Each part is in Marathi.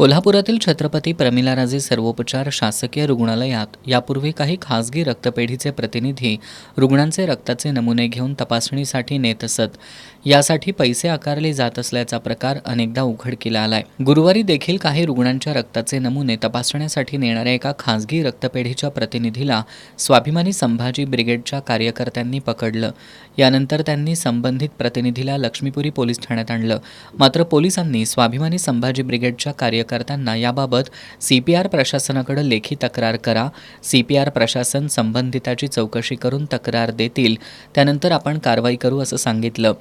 कोल्हापुरातील छत्रपती प्रमिलाराजे सर्वोपचार शासकीय रुग्णालयात यापूर्वी काही खासगी रक्तपेढीचे प्रतिनिधी रुग्णांचे रक्ताचे नमुने घेऊन तपासणीसाठी नेत असत. यासाठी पैसे आकारले जात असल्याचा प्रकार अनेकदा उघडकीला आलाय. गुरुवारी देखील काही रुग्णांच्या रक्ताचे नमुने तपासण्यासाठी नेणाऱ्या एका खासगी रक्तपेढीच्या प्रतिनिधीला स्वाभिमानी संभाजी ब्रिगेडच्या कार्यकर्त्यांनी पकडलं. यानंतर त्यांनी संबंधित प्रतिनिधीला लक्ष्मीपुरी पोलीस ठाण्यात आणलं. मात्र पोलिसांनी स्वाभिमानी संभाजी ब्रिगेडच्या कार्यकर्त्यांना याबाबत CPR प्रशासनाकडे लेखी तक्रार करा, CPR प्रशासन संबंधिताची चौकशी करून तक्रार देतील, त्यानंतर आपण कारवाई करू असं सांगितलं.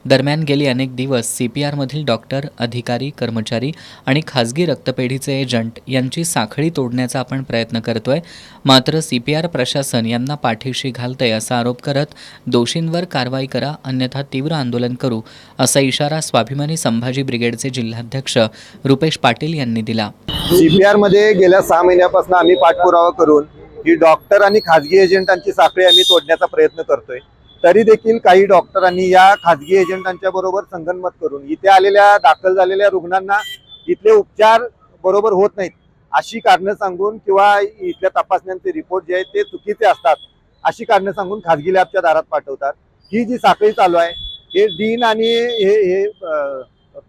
दरम्यान गेली अनेक दिवस CPRमधील डॉक्टर, अधिकारी, कर्मचारी आणि खासगी रक्तपेढीचे एजंट यांची साखळी तोडण्याचा आपण प्रयत्न करतोय. मात्र CPR प्रशासन यांना पाठीशी घालतंय असा आरोप करत दोषींवर कारवाई करा, अन्यथा तीव्र आंदोलन करू असा इशारा स्वाभिमानी संभाजी ब्रिगेडचे जिल्हाध्यक्ष रुपेश पाटील यांनी दिला. CPR मध्ये गेल्या 6 महिन्यापासून आम्ही पाठपुरावा करून ही डॉक्टर आणि खाजगी एजंटांची साखळी आम्ही तोडण्याचा प्रयत्न करतोय. तरी देखील काही डॉक्टरांनी या खाजगी एजंटांच्या बरोबर संगनमत करून इथे आलेल्या दाखल झालेल्या रुग्णांना इथले उपचार बरोबर होत नाहीत अशी कारणं सांगून किंवा इथल्या तपासण्यांचे रिपोर्ट जे आहेत ते चुकीचे असतात अशी कारणं सांगून खाजगी लॅबच्या दारात पाठवतात. ही जी साखळी चालू आहे हे डीन आणि हे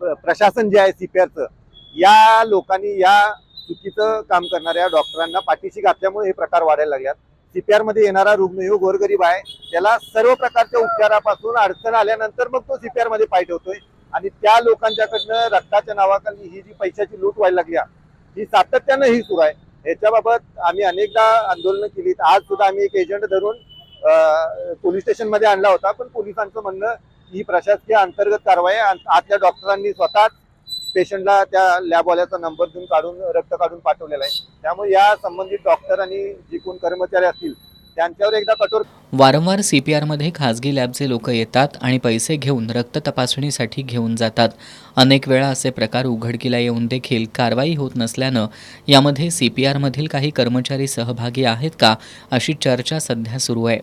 प्रशासन जे आहे CPRचं या लोकांनी या चुकीचं काम करणाऱ्या डॉक्टरांना पाठीशी घातल्यामुळे हे प्रकार वाढायला लागल्यात. CPR मध्ये येणारा रुग्ण हो गोरगरीब आहे, त्याला सर्व प्रकारच्या उपचारापासून अडचण आल्यानंतर मग तो CPR मध्ये पाय ठेवतोय आणि त्या लोकांच्याकडनं रक्ताच्या नावाखाली ही जी पैशाची लूट व्हायला लागली ही सातत्यानं ही सुरू आहे. याच्याबाबत आम्ही अनेकदा आंदोलनं केली. आज सुद्धा आम्ही एक एजंट धरून पोलीस स्टेशन मध्ये आणला होता, पण पोलिसांचं म्हणणं ही प्रशासकीय अंतर्गत कारवाई आतल्या डॉक्टरांनी स्वतःच पेशंटला त्या लॅबवाल्याचा नंबर देऊन रक्त काढून पाठवलेला आहे. त्यामुळे या संबंधित डॉक्टर आणि जे कोण कर्मचारी असतील त्यांच्यावर एकदा कठोर. वारंवार CPRमध्ये खाजगी लॅबचे लोक येतात आणि पैसे घेऊन रक्त तपासणीसाठी घेऊन जातात. अनेक वेळा असे प्रकार उघडकीला येऊन देखील कारवाई होत नसल्यानं यामध्ये CPRमधील काही कर्मचारी सहभागी आहेत का अशी चर्चा सध्या सुरू आहे.